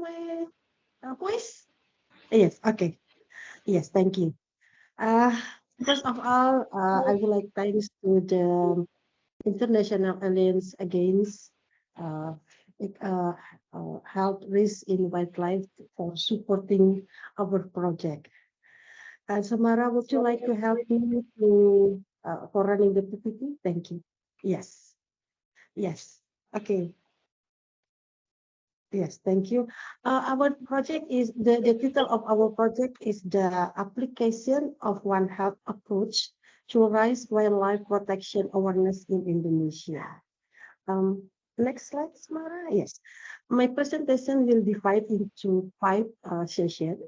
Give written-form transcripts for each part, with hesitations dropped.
my voice? Yes, okay. Yes, thank you. Uh, First of all, I would like thanks to the International Alliance Against uh, uh, Health Risk in Wildlife for supporting our project. Samara, would you like to help me to for running the PPT? Thank you. Yes, yes. Okay. Yes, thank you. Our project is the title of our project is the application of One Health approach to raise wildlife protection awareness in Indonesia. Um, Next slide, Samara. Yes, my presentation will divide into five sessions.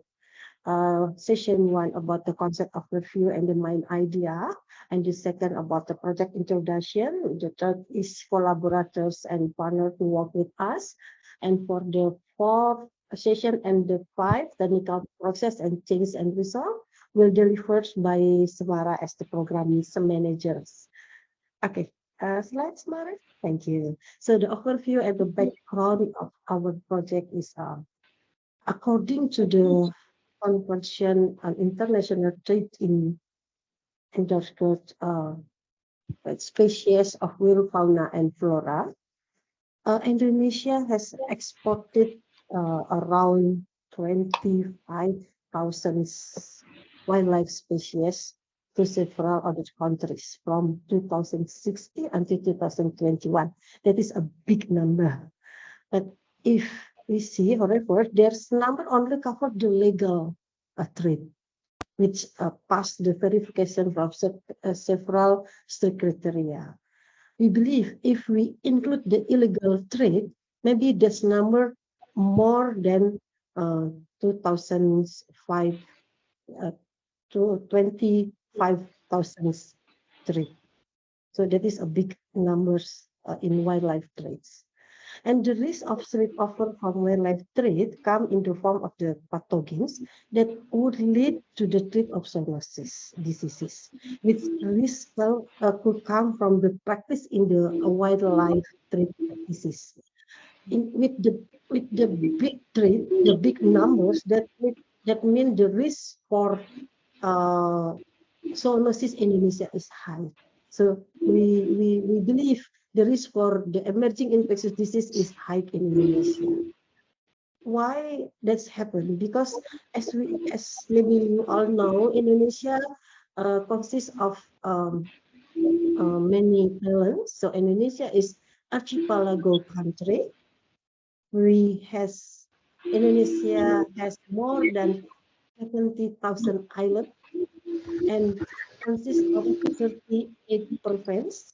Session one about the concept of review and the main idea, and the second about the project introduction. The third is collaborators and partners who work with us, and for the fourth session and the five technical process and change and result will delivered by Samara as the program managers. Okay, slide Samara. Thank you. So the overview and the background of our project is according to the Convention on International Trade in Endangered Species of Wild Fauna and Flora, Indonesia has exported around 25,000 wildlife species to several other countries from 2016 until 2021. That is a big number. But if we see, however, there's number only cover the legal trade, which passed the verification from several strict criteria. We believe if we include the illegal trade, maybe this number more than 2005 uh, to 25,000 trade. So that is a big numbers in wildlife trades. And the risk of spillover from wildlife trade come in the form of the pathogens that would lead to the trade of zoonosis diseases, which risk could come from the practice in the wildlife trade practices. With the big trade, the big numbers that mean the risk for uh, zoonosis in Indonesia is high. So we believe the risk for the emerging infectious disease is high in Indonesia. Why that's happened? Because as maybe you all know, Indonesia consists of many islands. So Indonesia is archipelago country. Indonesia has more than 70,000 islands and consists of 38 provinces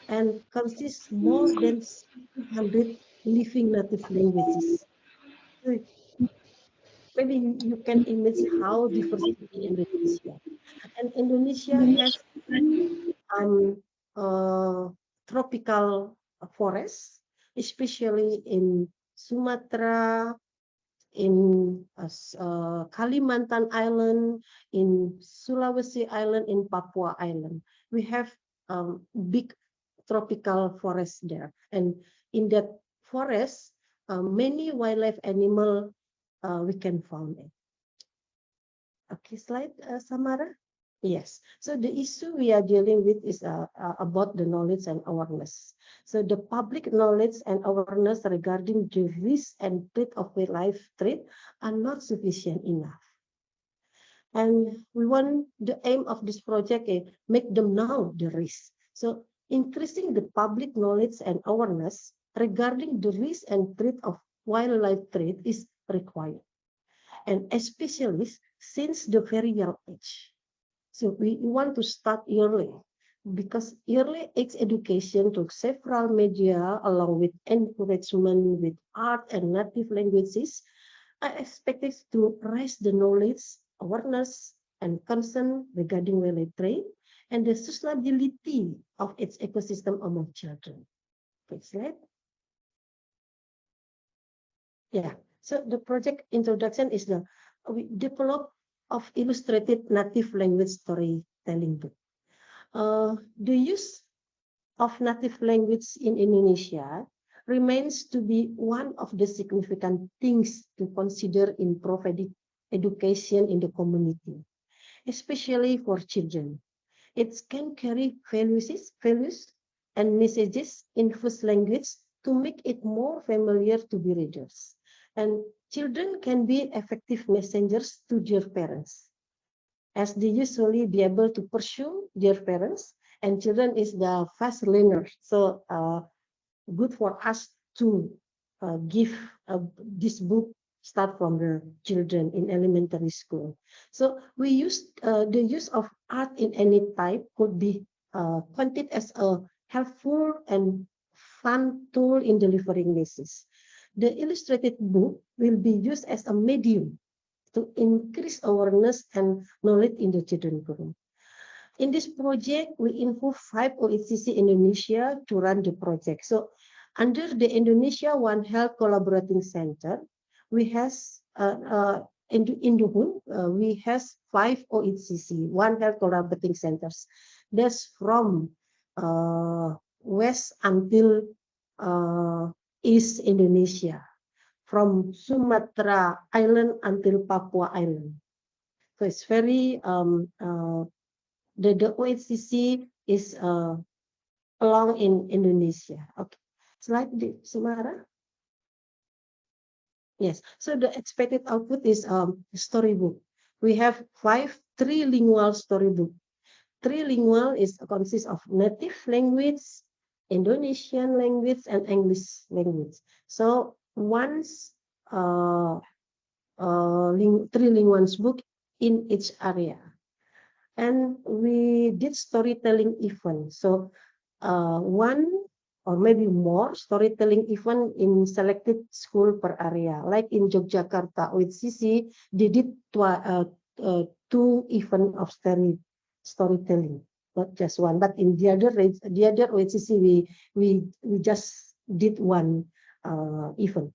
and consists more than 700 living native languages. So maybe you can imagine how diversity Indonesia. And Indonesia has um, uh, tropical forests, especially in Sumatra, in Kalimantan Island, in Sulawesi Island, in Papua Island. We have big tropical forest there. And in that forest, many wildlife animal we can find it. Okay, slide, Samara. Yes. So the issue we are dealing with is about the knowledge and awareness. So the public knowledge and awareness regarding the risk and threat of wildlife trade are not sufficient enough. And we want the aim of this project is make them know the risk. So increasing the public knowledge and awareness regarding the risk and threat of wildlife trade is required, and especially since the very young age. So we want to start early because early age education through several media along with encouragement with art and native languages are expected to raise the knowledge, awareness, and concern regarding wildlife trade and the sustainability of its ecosystem among children. Next slide. Yeah. So the project introduction is we develop of illustrated native language storytelling book. The use of native language in Indonesia remains to be one of the significant things to consider in providing education in the community, especially for children. It can carry values and messages in first language to make it more familiar to the readers. And children can be effective messengers to their parents, as they usually be able to pursue their parents, and children is the fast learner. So good for us to give this book start from the children in elementary school. So we use the use of art in any type could be considered as a helpful and fun tool in delivering messages. The illustrated book will be used as a medium to increase awareness and knowledge in the children's room. In this project, we involve 5 OHCC Indonesia to run the project. So under the Indonesia One Health Collaborating Center, we has in Indohun, we has 5 OHCC, One Health Collaborating Centers. That's from west until East Indonesia, from Sumatra Island until Papua Island. So it's very the OHCC is along in Indonesia. Okay, slide Sumara. Yes, so the expected output is storybook. We have 5 trilingual storybook. Trilingual consists of native language, Indonesian language, and English language. So once trilingual book in each area. And we did storytelling event. So one or maybe more storytelling event in selected school per area. Like in Yogyakarta with CC, they did 2 event of storytelling, not just one. But in the other OHCC, we just did one event.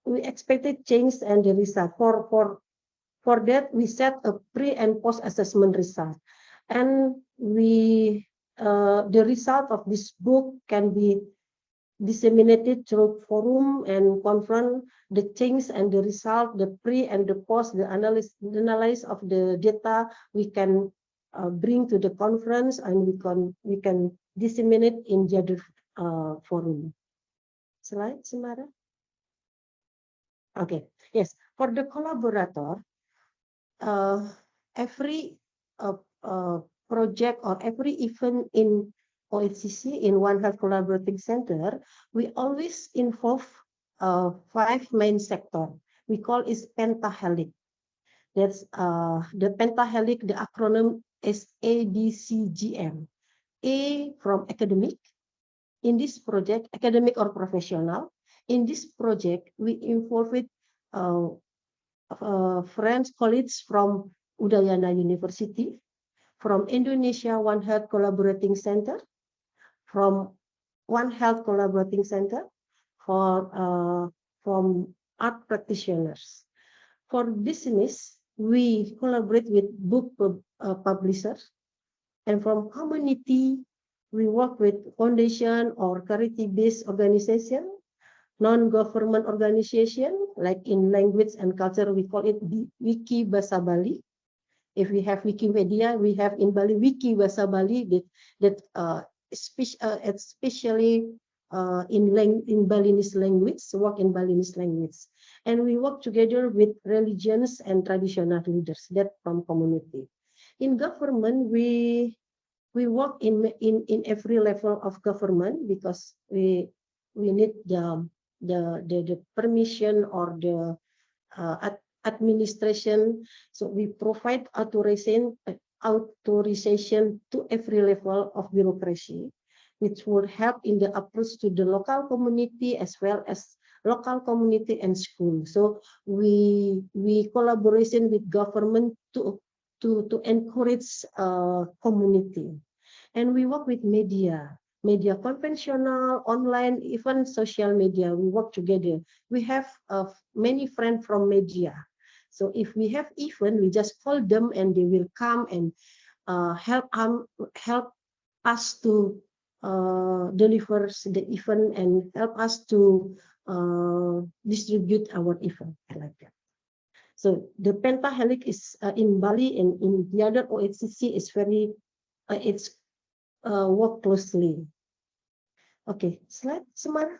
We expected change and the result. For that, we set a pre and post assessment result, and we the result of this book can be disseminated through forum and conference. The change and the result, the pre and the post, the analysis of the data we can bring to the conference, and we can disseminate in the other forum. Slide, Samara. Okay. Yes, for the collaborator. Every project or every event in OHCC in One Health Collaborating Center, we always involve 5 main sector. We call it pentahelic. That's the pentahelic. The acronym is ABCGM. A from academic. In this project, academic or professional. In this project, we involve with friends, colleagues from Udayana University, from Indonesia One Health Collaborating Center, from One Health Collaborating Center, from art practitioners. For business, we collaborate with book publishers, and from community, we work with foundation or charity-based organization, non-government organization, like in language and culture, we call it Wiki Bahasa Bali. If we have Wikipedia, we have in Bali Wiki Bahasa Bali especially in Balinese language, work in Balinese language. And we work together with religions and traditional leaders that from community. In government, we work in every level of government because we need the permission or the administration. So we provide authorization to every level of bureaucracy, which would help in the approach to the local community as well as local community and school. So we collaboration with government to encourage community, and we work with media conventional, online, even social media. We work together. We have many friends from media. So if we have event, we just call them and they will come and help us to delivers the event and help us to distribute our event. I like that. So the Pentahelix is in Bali, and in the other OHCC is very, it's work closely. Okay, slide, Samara.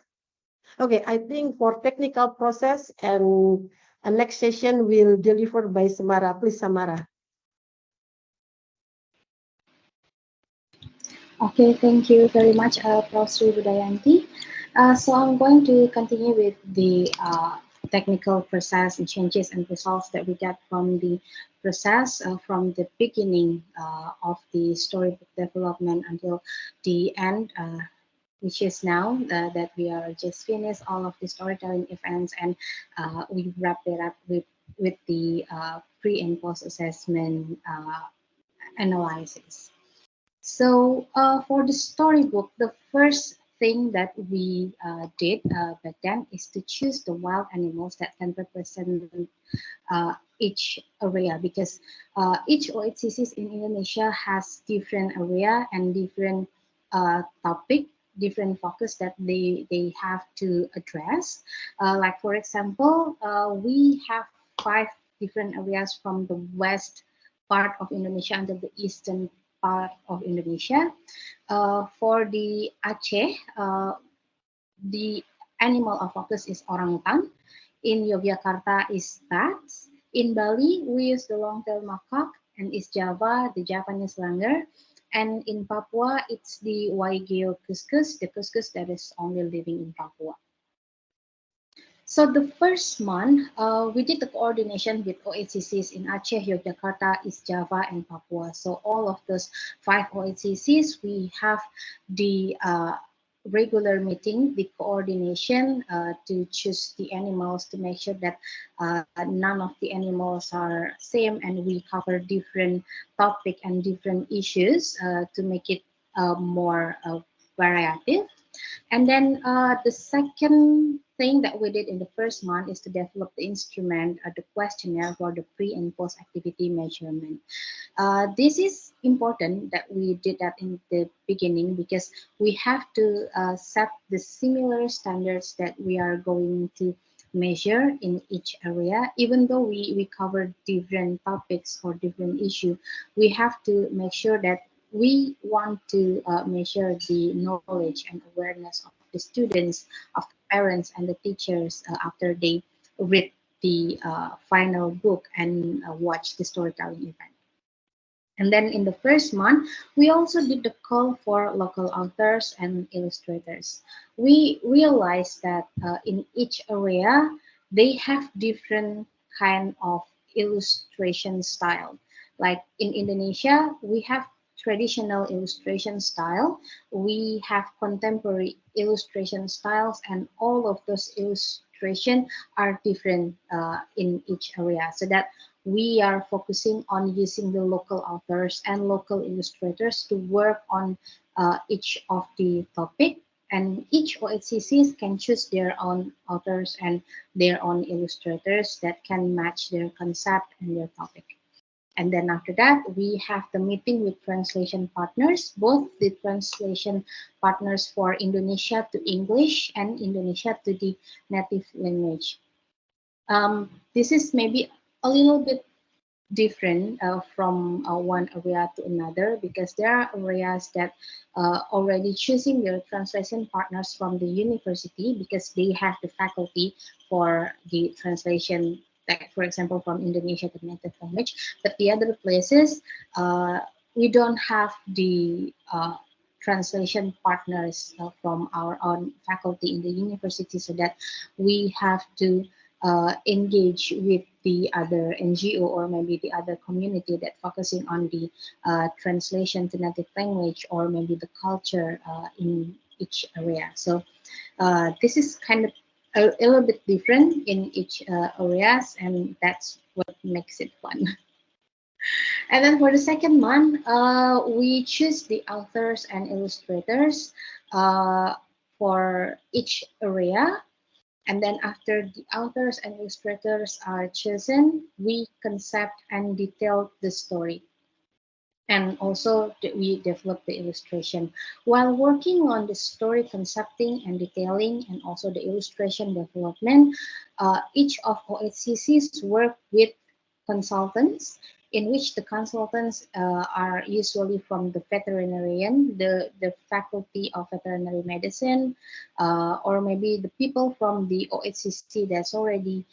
Okay, I think for technical process and a next session will deliver by Samara. Please, Samara. Okay, thank you very much, Prof. Sri Budayanti. So I'm going to continue with the technical process and changes and results that we get from the process from the beginning of the storybook development until the end, which is now that we are just finished all of the storytelling events, and we wrap it up with the pre and post assessment analysis. So for the storybook, the first thing that we did back then is to choose the wild animals that can represent each area, because each OHCCs in Indonesia has different area and different topic, different focus that they have to address. Like for example, we have 5 different areas from the west part of Indonesia until the eastern part of Indonesia. For the Aceh, the animal of focus is orangutan. In Yogyakarta is bats. In Bali, we use the long-tailed macaque, and East Java, the Japanese langur. And in Papua, it's the Waigeo cuscus, the cuscus that is only living in Papua. So the first month, we did the coordination with OHCCs in Aceh, Yogyakarta, East Java, and Papua. So all of those 5 OHCCs, we have the regular meeting, the coordination to choose the animals, to make sure that none of the animals are same, and we cover different topic and different issues to make it more variative. And then the second thing that we did in the first month is to develop the instrument, the questionnaire for the pre and post activity measurement. This is important that we did that in the beginning, because we have to set the similar standards that we are going to measure in each area. Even though we cover different topics or different issue, we have to make sure that we want to measure the knowledge and awareness of the students, of the parents and the teachers after they read the final book and watch the storytelling event. And then in the first month, we also did the call for local authors and illustrators. We realized that in each area, they have different kind of illustration style. Like in Indonesia, we have traditional illustration style, we have contemporary illustration styles, and all of those illustration are different in each area. So that we are focusing on using the local authors and local illustrators to work on each of the topic, and each OHCCs can choose their own authors and their own illustrators that can match their concept and their topic. And then after that, we have the meeting with translation partners, both the translation partners for Indonesia to English and Indonesia to the native language. This is maybe a little bit different from one area to another, because there are areas that already choosing their translation partners from the university, because they have the faculty for the translation, like for example from Indonesia to native language. But the other places, we don't have the translation partners from our own faculty in the university, so that we have to engage with the other NGO or maybe the other community that focusing on the translation to native language, or maybe the culture in each area. So this is kind of a little bit different in each areas, and that's what makes it fun. And then for the second month, we choose the authors and illustrators for each area. And then after the authors and illustrators are chosen, we concept and detail the story. and also we develop the illustration. While working on the story concepting and detailing and also the illustration development, each of OHCCs work with consultants, in which the consultants are usually from the veterinarian, the faculty of veterinary medicine, or maybe the people from the OHCC that's already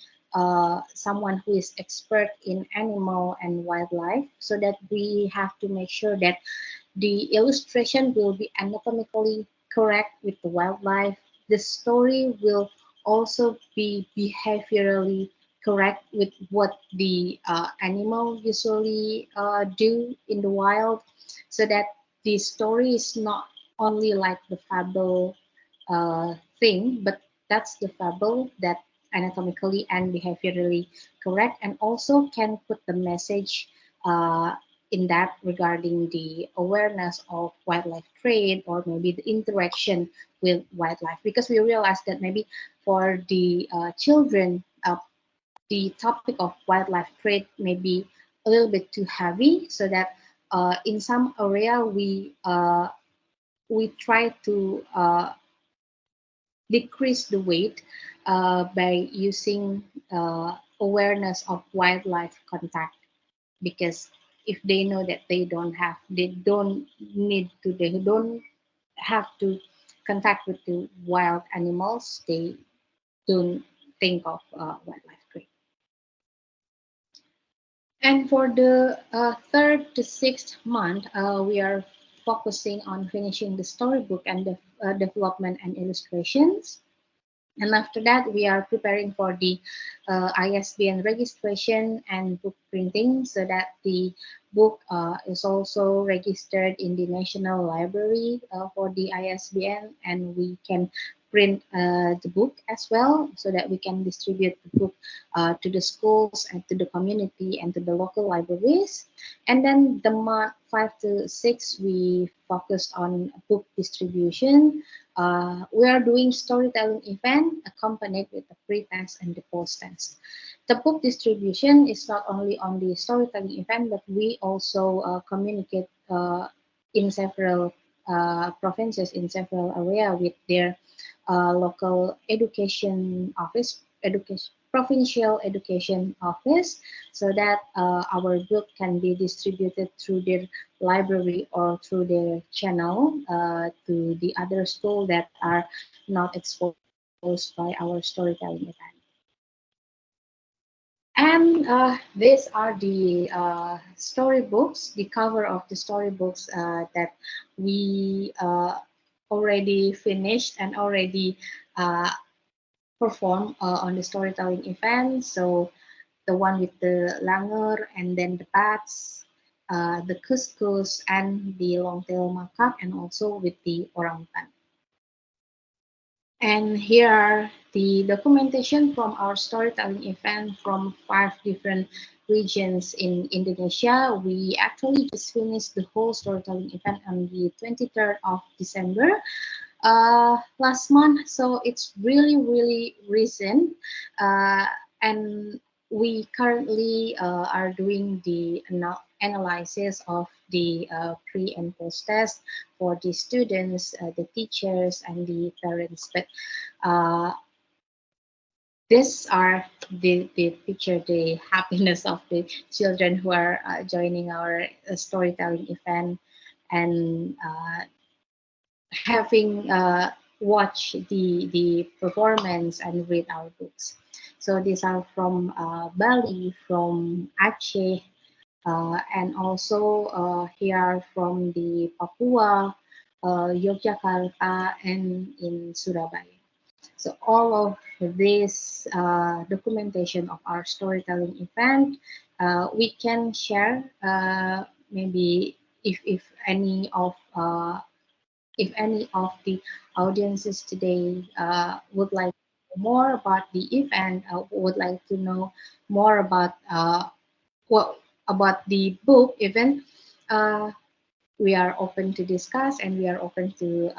someone who is expert in animal and wildlife, so that we have to make sure that the illustration will be anatomically correct with the wildlife. The story will also be behaviorally correct with what the animal usually do in the wild, so that the story is not only like the fable thing, but that's the fable that anatomically and behaviorally correct, and also can put the message in that regarding the awareness of wildlife trade, or maybe the interaction with wildlife, because we realize that maybe for the children, the topic of wildlife trade may be a little bit too heavy, so that in some area we try to decrease the weight by using awareness of wildlife contact, because if they know that they don't need to, they don't have to contact with the wild animals, they don't think of wildlife trade. And for the third to sixth month, we are focusing on finishing the storybook and the development and illustrations. And after that, we are preparing for the ISBN registration and book printing, so that the book is also registered in the National Library for the ISBN, and we can print the book as well, so that we can distribute the book to the schools and to the community and to the local libraries. And then the month 5 to 6, we focused on book distribution. We are doing storytelling event accompanied with the pre-test and the post-test. The book distribution is not only on the storytelling event, but we also communicate in several provinces, in several areas with their local education office, education provincial education office, so that our book can be distributed through their library or through their channel to the other school that are not exposed by our storytelling event. And these are the storybooks, the cover of the storybooks that we already finished and already performed on the storytelling event. So the one with the langer, and then the bats, the couscous, and the long-tailed macaque, and also with the orangutan. And here are the documentation from our storytelling event from 5 different regions in Indonesia. We actually just finished the whole storytelling event on the 23rd of December last month, so it's really recent, and we currently are doing the analysis of the pre and post test for the students, the teachers, and the parents. But these are the picture, the happiness of the children who are joining our storytelling event, and having watched the performance and read our books. So these are from Bali, from Aceh, and also here from the Papua, Yogyakarta, and in Surabaya. So all of this documentation of our storytelling event, we can share maybe if any of the audiences today would like to know more about the event, would like to know more about what about the book event, uh, we are open to discuss, and we are open to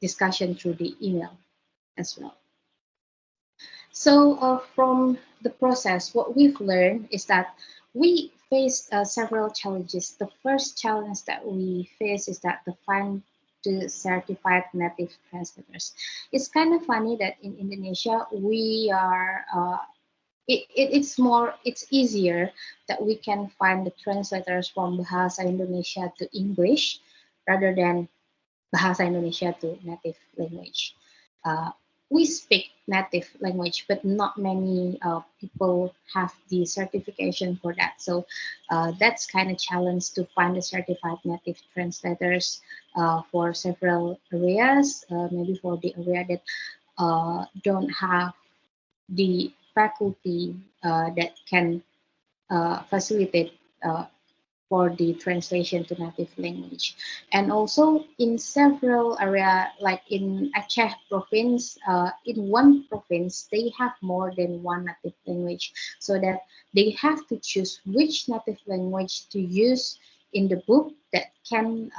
discussion through the email as well. So from the process, what we've learned is that we faced several challenges. The first challenge that we face is that the find the certified native translators. It's kind of funny that in Indonesia we are it's easier that we can find the translators from Bahasa Indonesia to English rather than Bahasa Indonesia to native language. Uh, we speak native language, but not many people have the certification for that. So that's kind of challenge to find the certified native translators for several areas. Maybe for the area that don't have the faculty that can facilitate for the translation to native language. And also in several area, like in Aceh province, in one province, they have more than one native language, so that they have to choose which native language to use in the book that can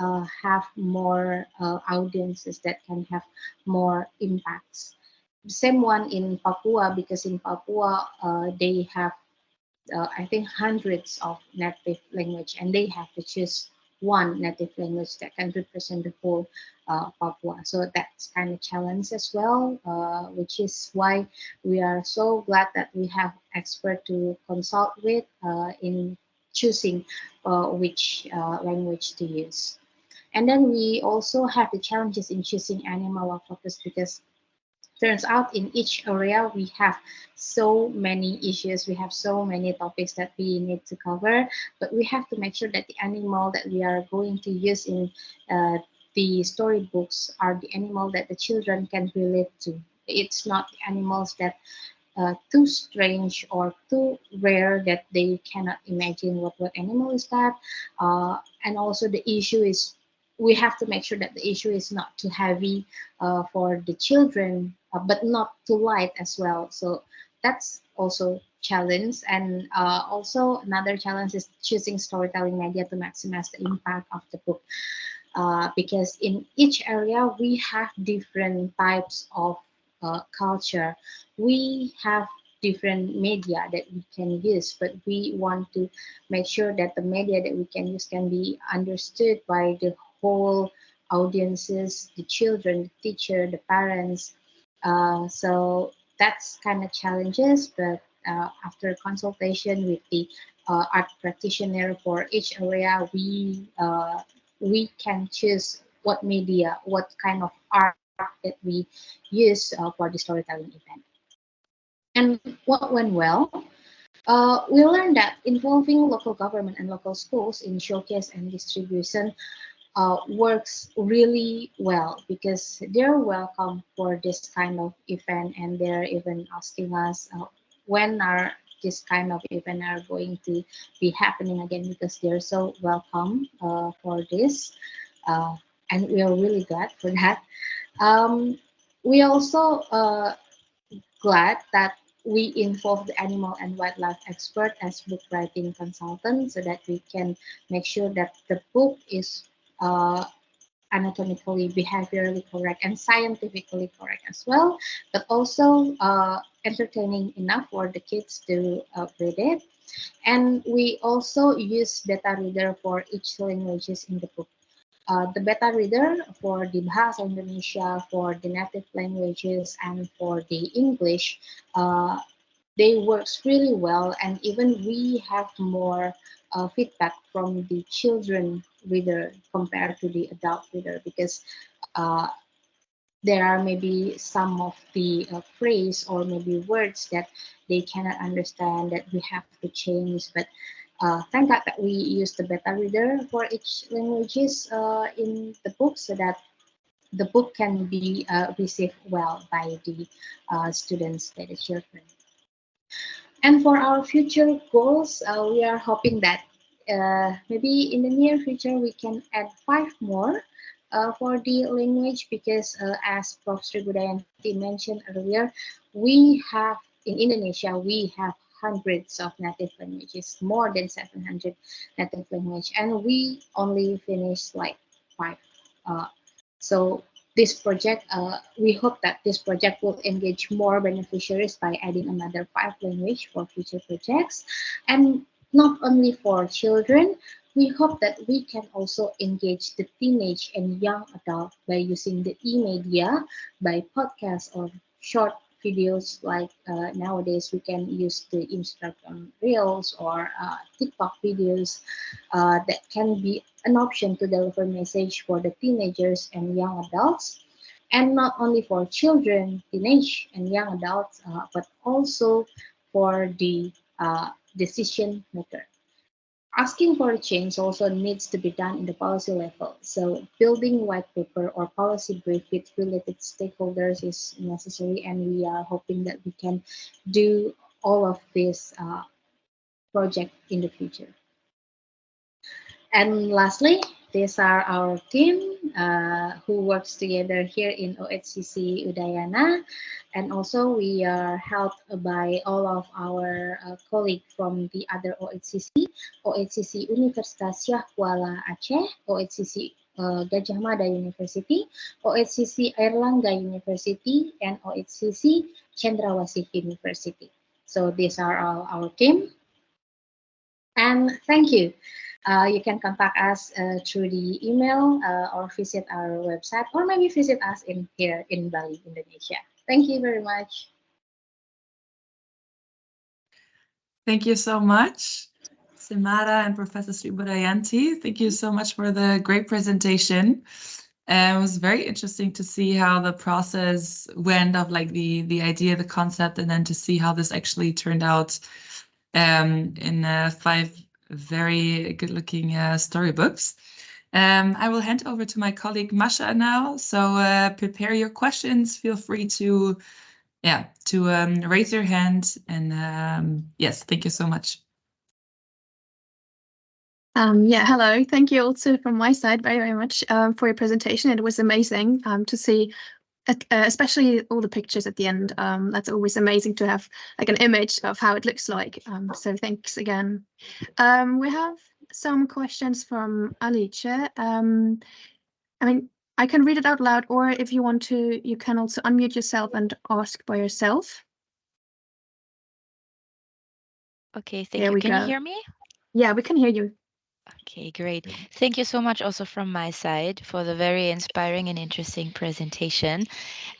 have more audiences, that can have more impacts. The same one in Papua, because in Papua, they have I think hundreds of native language, and they have to choose one native language that can represent the whole Papua. So that's kind of challenge as well, which is why we are so glad that we have expert to consult with in choosing which language to use. And then we also have the challenges in choosing animal law focus, because turns out in each area we have so many issues, we have so many topics that we need to cover, but we have to make sure that the animal that we are going to use in the storybooks are the animal that the children can relate to. It's not the animals that too strange or too rare that they cannot imagine what animal is that. And also the issue is we have to make sure that the issue is not too heavy for the children, but not too light as well. So that's also challenge. And also another challenge is choosing storytelling media to maximize the impact of the book. Because in each area we have different types of culture. We have different media that we can use, but we want to make sure that the media that we can use can be understood by the whole audiences, the children, the teacher, the parents. So that's kind of challenges, but after consultation with the art practitioner for each area, we can choose what media, what kind of art that we use for the storytelling event. And what went well? We learned that involving local government and local schools in showcase and distribution works really well, because they're welcome for this kind of event, and they're even asking us when are this kind of event are going to be happening again, because they're so welcome for this, uh, and we are really glad for that. Um, we also glad that we involve the animal and wildlife expert as book writing consultant, so that we can make sure that the book is uh, anatomically, behaviorally correct, and scientifically correct as well, but also entertaining enough for the kids to read it. And we also use beta reader for each languages in the book. The beta reader for the Bahasa Indonesia, for the native languages, and for the English, uh, they works really well, and even we have more feedback from the children reader compared to the adult reader, because uh, there are maybe some of the phrase or maybe words that they cannot understand, that we have to change. But thank God that we use the beta reader for each languages in the book, so that the book can be received well by the students, by the children. And for our future goals, we are hoping that maybe in the near future we can add 5 more for the language, because as Prof. Sri Budayanti mentioned earlier, we have in Indonesia, we have hundreds of native languages, more than 700 native language, and we only finished like 5. Uh, so this project, we hope that this project will engage more beneficiaries by adding another 5 language for future projects. And not only for children, we hope that we can also engage the teenage and young adult by using the e-media, by podcasts or short videos like nowadays we can use the Instagram Reels or TikTok videos that can be an option to deliver message for the teenagers and young adults, and not only for children, teenage and young adults, but also for the decision maker. Asking for a change also needs to be done in the policy level. So building white paper or policy brief with related stakeholders is necessary, and we are hoping that we can do all of this project in the future. And lastly, these are our team who works together here in OHCC Udayana. And also we are helped by all of our colleagues from the other OHCC, OHCC Universitas Syah Kuala Aceh, OHCC Gajah Mada University, OHCC Airlangga University, and OHCC Cendrawasih University. So these are all our team. And thank you. You can contact us through the email or visit our website, or maybe visit us in here in Bali, Indonesia. Thank you very much. Thank you so much, Simara and Professor Sri Budayanti. Thank you so much for the great presentation. It was very interesting to see how the process went of like the idea, the concept, and then to see how this actually turned out in 5 very good-looking storybooks. I will hand over to my colleague Masha now. So prepare your questions. Feel free to raise your hand. And yes, thank you so much. Hello. Thank you also from my side very, very much for your presentation. It was amazing to see, especially all the pictures at the end. That's always amazing to have like an image of how it looks like. So thanks again. We have some questions from Alice. I mean, I can read it out loud, or if you want to, you can also unmute yourself and ask by yourself. Okay, thank you. Can you hear me? Yeah, we can hear you. Okay, great. Thank you so much also from my side for the very inspiring and interesting presentation.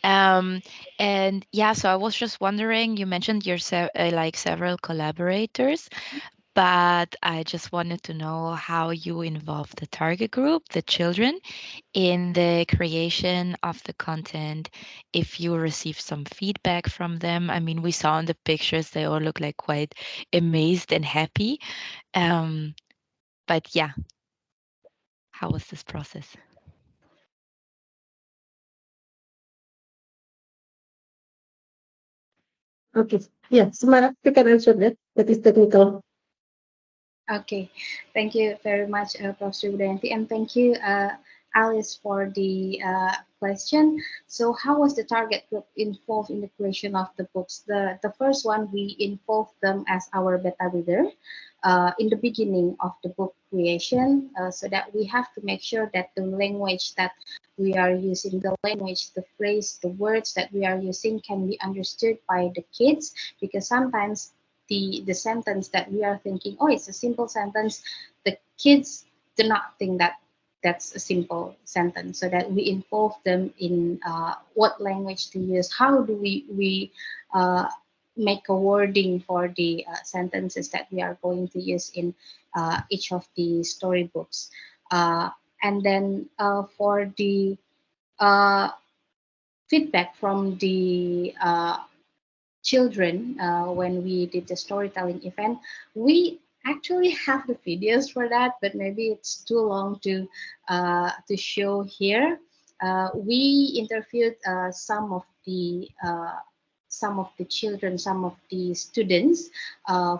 And yeah, so I was just wondering, you mentioned your like several collaborators, but I just wanted to know how you involve the target group, the children, in the creation of the content, if you receive some feedback from them. I mean, we saw in the pictures, they all look like quite amazed and happy. But yeah, how was this process? Okay, yeah, Samara, you can answer that. That is technical. Okay, thank you very much, Professor Budayanti, and thank you, Alice, for the question. So how was the target group involved in the creation of the books? The first one, we involved them as our beta reader in the beginning of the book creation, so that we have to make sure that the language that we are using, the language, the phrase, the words that we are using can be understood by the kids, because sometimes the sentence that we are thinking, oh, it's a simple sentence, the kids do not think that that's a simple sentence, so that we involve them in what language to use, how do we make a wording for the sentences that we are going to use in each of the storybooks. And then for the feedback from the children, when we did the storytelling event, we actually have the videos for that, but maybe it's too long to show here. We interviewed some of the children, some of the students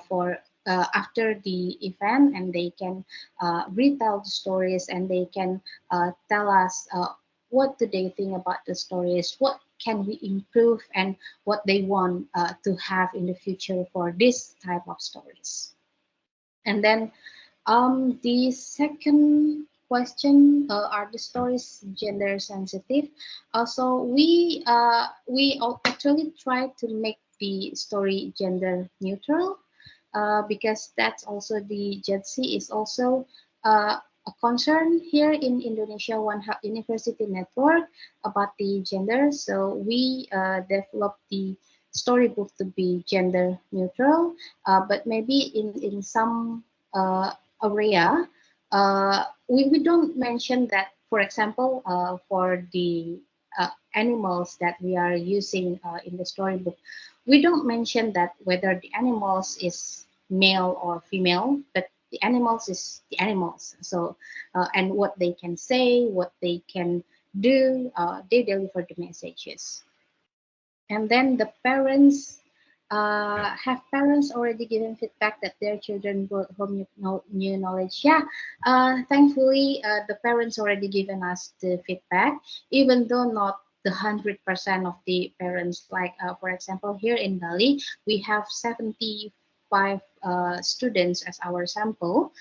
for after the event, and they can retell the stories, and they can tell us what do they think about the stories, what can we improve, and what they want to have in the future for this type of stories. And then the second question, are the stories gender sensitive? Also, we actually try to make the story gender neutral. because that's also the JETSI is also a concern here in Indonesia One Health University Network about the gender. So we developed the storybook to be gender neutral, but maybe in some area, we don't mention that, for example, for the animals that we are using in the storybook, we don't mention that whether the animals is male or female, but the animals is the animals. So, and what they can say, what they can do, they deliver the messages. And then the parents, have parents already given feedback that their children brought home new knowledge? Yeah, thankfully, the parents already given us the feedback, even though not the 100% of the parents. Like, for example, here in Bali, we have 75 students as our sample,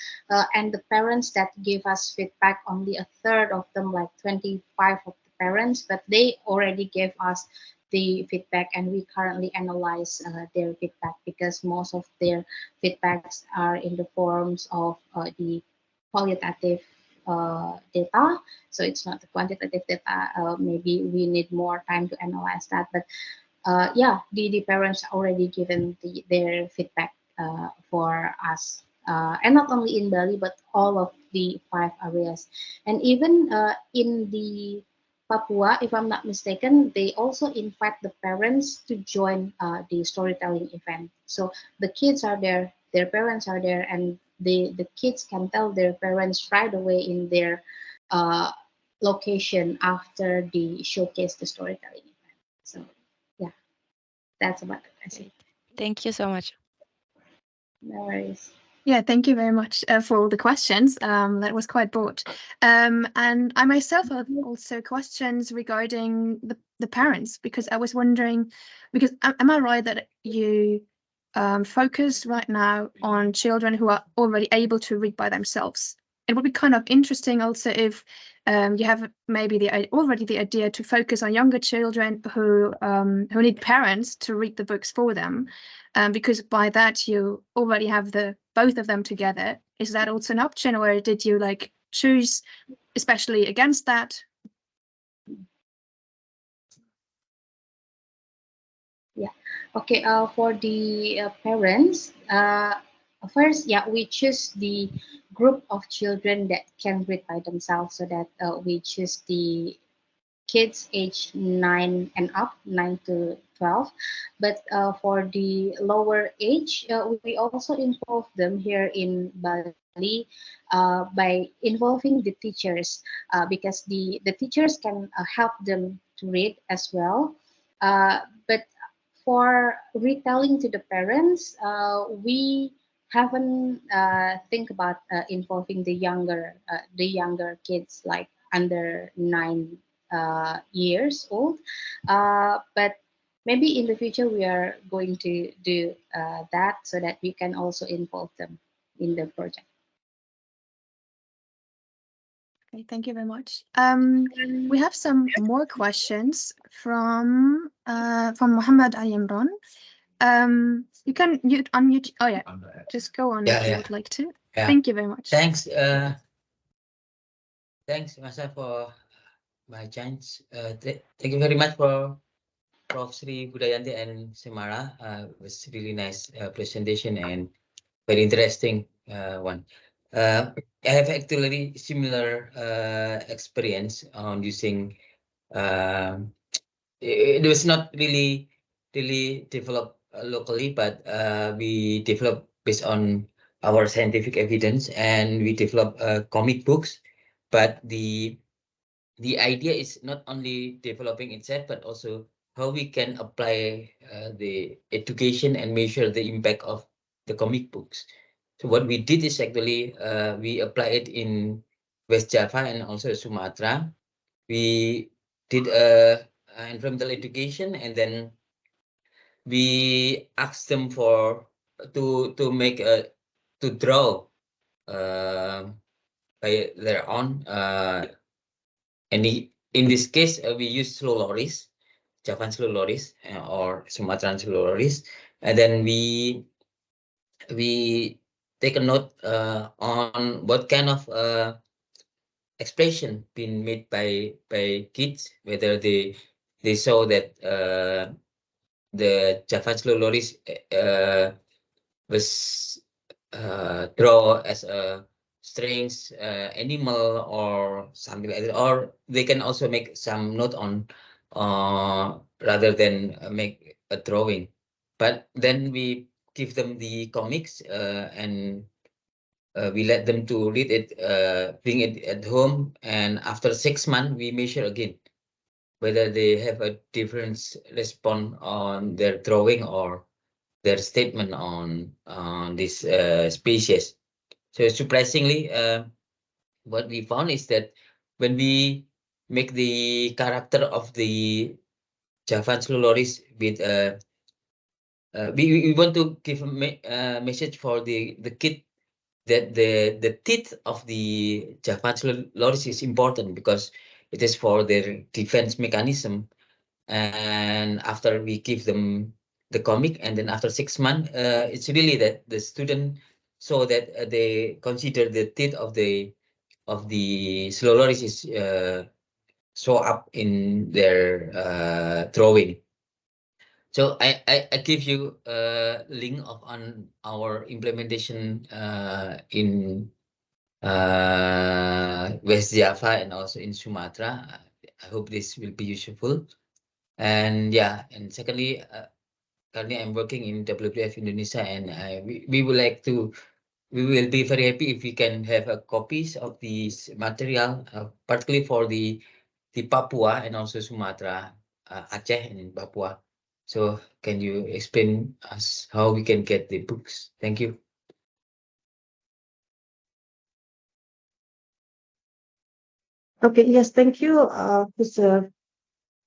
and the parents that give us feedback, only a third of them, like 25 of the parents, but they already gave us the feedback, and we currently analyze their feedback, because most of their feedbacks are in the forms of the qualitative data, so it's not the quantitative data. Maybe we need more time to analyze that, but yeah, the parents already given their feedback for us, and not only in Bali but all of the 5 areas, and even in the Papua, if I'm not mistaken, they also invite the parents to join the storytelling event. So the kids are there, their parents are there, and the kids can tell their parents right away in their uh, location after the showcase the storytelling event. So yeah, that's about it. I see. Thank you so much. No worries. Yeah, thank you very much for all the questions. That was quite broad. And I myself have also questions regarding the parents, because I was wondering, because am I right that you focus right now on children who are already able to read by themselves? It would be kind of interesting also if you have maybe already the idea to focus on younger children who need parents to read the books for them, because by that you already have both of them together. Is that also an option, or did you like choose especially against that? Yeah. Okay. For the parents, first, yeah, we choose the group of children that can read by themselves, so that we choose the kids age 9 and up, 9 to 12. But for the lower age, we also involve them here in Bali by involving the teachers, because the teachers can help them to read as well. But for retelling to the parents, we haven't think about involving the younger kids, like under 9 years old. But maybe in the future we are going to do that, so that we can also involve them in the project. Okay, thank you very much. We have some more questions from Muhammad Ali Imran. You can unmute. Oh yeah, just go on if you would like to. Thank you very much. Thanks, Masa, for my chance. Thank you very much for Prof. Sri Budayanti and Semara. It was really nice presentation and very interesting one. I have actually similar experience on using. It was not really developed locally, but we developed based on our scientific evidence, and we develop comic books. But the idea is not only developing itself, but also how we can apply the education and measure the impact of the comic books. So what we did is actually we apply it in West Java and also Sumatra. We did environmental education, and then we asked them for to make a to draw by their own. And in this case, we use slow loris, Javan slow loris or Sumatran slow loris, and then we we take a note on what kind of expression being made by kids, whether they show that the Javan slow loris was draw as a strange animal or something like that, or they can also make some note on rather than make a drawing. But then we give them the comics and we let them to read it, bring it at home, and after 6 months we measure again whether they have a different response on their drawing or their statement on this species. So surprisingly, what we found is that when we make the character of the Javan slow loris with we want to give a message for the kid that the teeth of the Javan slow loris is important because it is for their defense mechanism. And after we give them the comic, and then after 6 months, it's really that the student saw that they consider the teeth of the slow loris is show up in their drawing. So I give you a link of on our implementation in West Java and also in Sumatra. I hope this will be useful. And yeah, and secondly, currently I'm working in WWF Indonesia, and we would like to, we will be very happy if we can have copies of this material, particularly for the Papua and also Sumatra, Aceh and Papua. So can you explain us how we can get the books? Thank you. Okay, yes, thank you, Mr.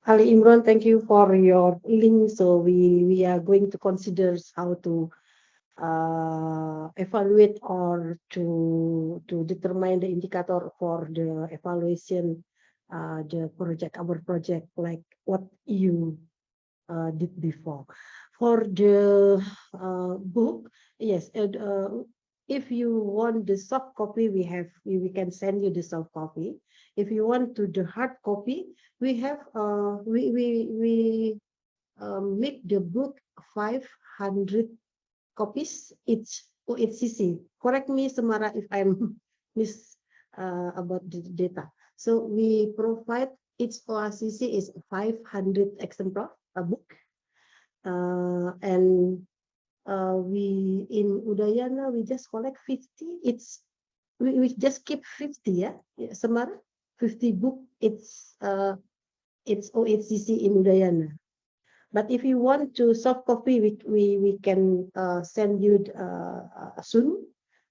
Ali Imran. Thank you for your link. So we are going to consider how to evaluate or to determine the indicator for the evaluation the project, our project, like what you did before. For the book, yes, if you want the soft copy, we can send you the soft copy. If you want to the hard copy, we have we make the book 500 copies each OHCC. Correct me, Samara, if I'm miss about the data. So we provide each OHCC is 500 exemplar a book, and we in Udayana we just collect 50. We just keep 50, yeah, Samara, 50 book. It's OHCC in Udayana. But if you want to soft copy, we can send you soon.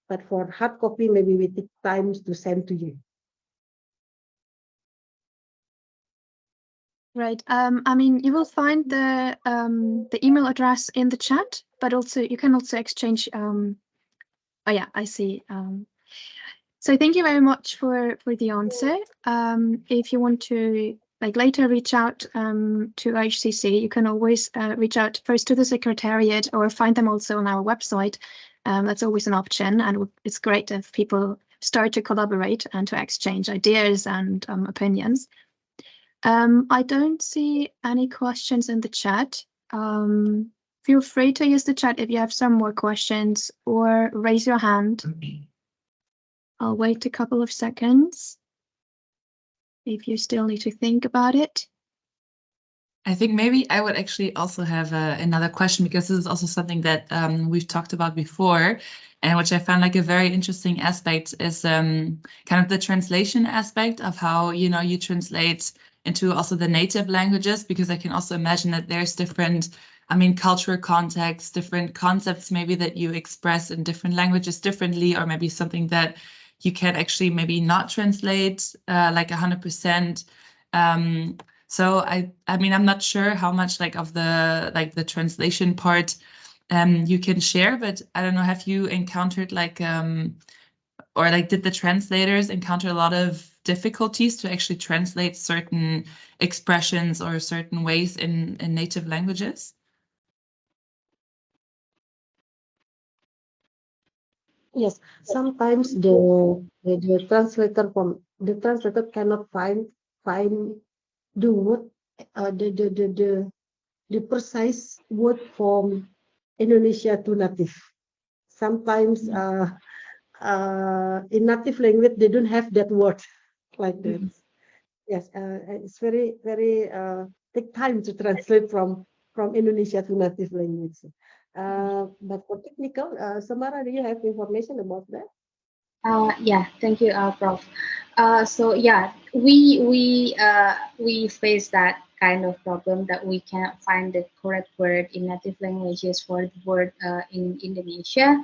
But for hard copy, maybe we take time to send to you. Right. I mean, you will find the email address in the chat, but also you can also exchange. Oh yeah, I see. So thank you very much for the answer. If you want to like later reach out to OHCC, you can always reach out first to the secretariat or find them also on our website. That's always an option, and it's great if people start to collaborate and to exchange ideas and opinions. I don't see any questions in the chat. Feel free to use the chat if you have some more questions, or raise your hand. I'll wait a couple of seconds if you still need to think about it. I think maybe I would actually also have another question, because this is also something that we've talked about before, and which I found like a very interesting aspect is kind of the translation aspect of how, you know, you translate into also the native languages, because I can also imagine that there's different, I mean, cultural contexts, different concepts maybe that you express in different languages differently, or maybe something that you can actually maybe not translate like 100%. So I mean, I'm not sure how much like of the translation part you can share, but I don't know, have you encountered like or like did the translators encounter a lot of difficulties to actually translate certain expressions or certain ways in native languages? Yes, sometimes the translator cannot find the word the precise word from Indonesia to native. Sometimes in native language they don't have that word like that. Yes, it's very take time to translate from Indonesia to native language. But for technical, Samara, do you have information about that? Yeah, thank you, Prof. So yeah, we face that kind of problem that we cannot find the correct word in native languages for the word in Indonesia.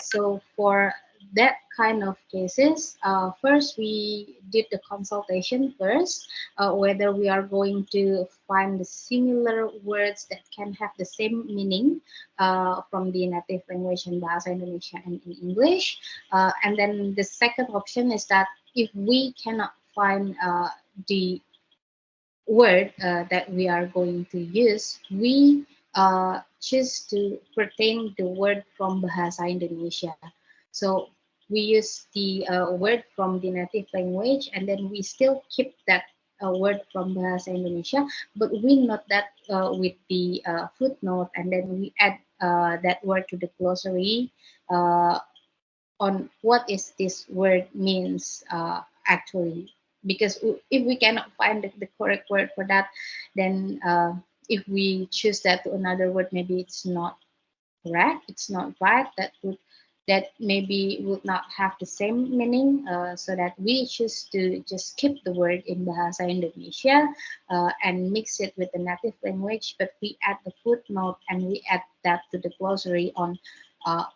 So for that kind of cases, first we did the consultation first, whether we are going to find the similar words that can have the same meaning from the native language in Bahasa Indonesia and in English. And then the second option is that if we cannot find the word that we are going to use, we choose to pertain the word from Bahasa Indonesia. So we use the word from the native language, and then we still keep that word from Bahasa Indonesia, but we note that with the footnote, and then we add that word to the glossary on what is this word means actually, because if we cannot find the correct word for that, then if we choose that to another word, maybe it's not correct, it's not right, that maybe would not have the same meaning, so that we choose to just keep the word in Bahasa Indonesia and mix it with the native language, but we add the footnote and we add that to the glossary on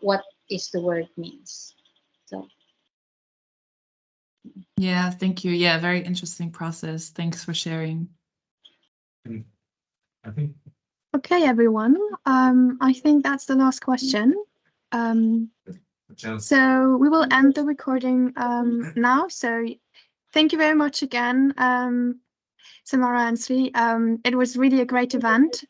what is the word means. So Yeah, thank you. Yeah, very interesting process. Thanks for sharing. I think. Okay, everyone. I think that's the last question. So we will end the recording now. So thank you very much again, Samara and Sri. It was really a great event.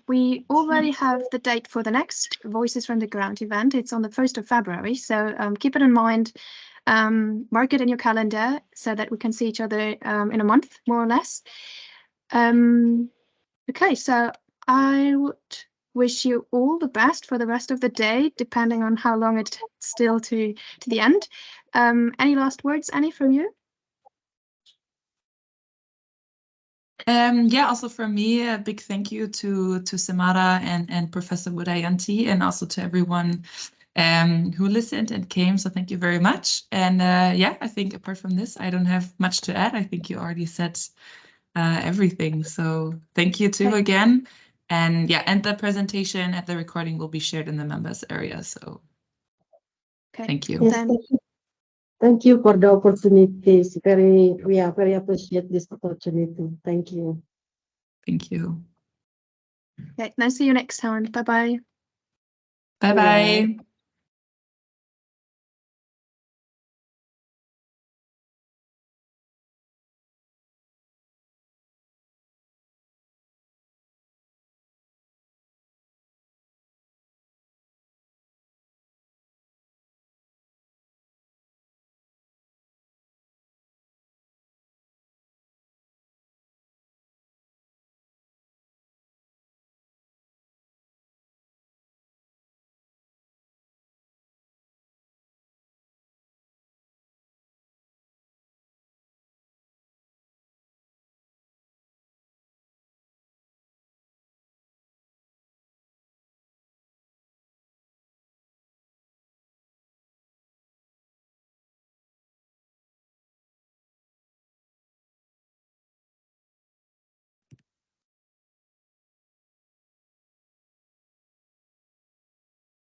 We already have the date for the next Voices from the Ground event. It's on the 1st of February. So keep it in mind. Mark it in your calendar so that we can see each other in a month, more or less. Okay, so I would wish you all the best for the rest of the day, depending on how long it's still to the end. Any last words, Annie, from you? Yeah, also from me, a big thank you to Samara and Professor Budayanti, and also to everyone who listened and came. So thank you very much. And yeah, I think apart from this, I don't have much to add. I think you already said everything. So thank you too again. And yeah, and the presentation and the recording will be shared in the members area. So thank you. Yes, thank you for the opportunities. We appreciate this opportunity. Thank you. Thank you. Okay, nice to see you next time. Bye-bye. Bye-bye.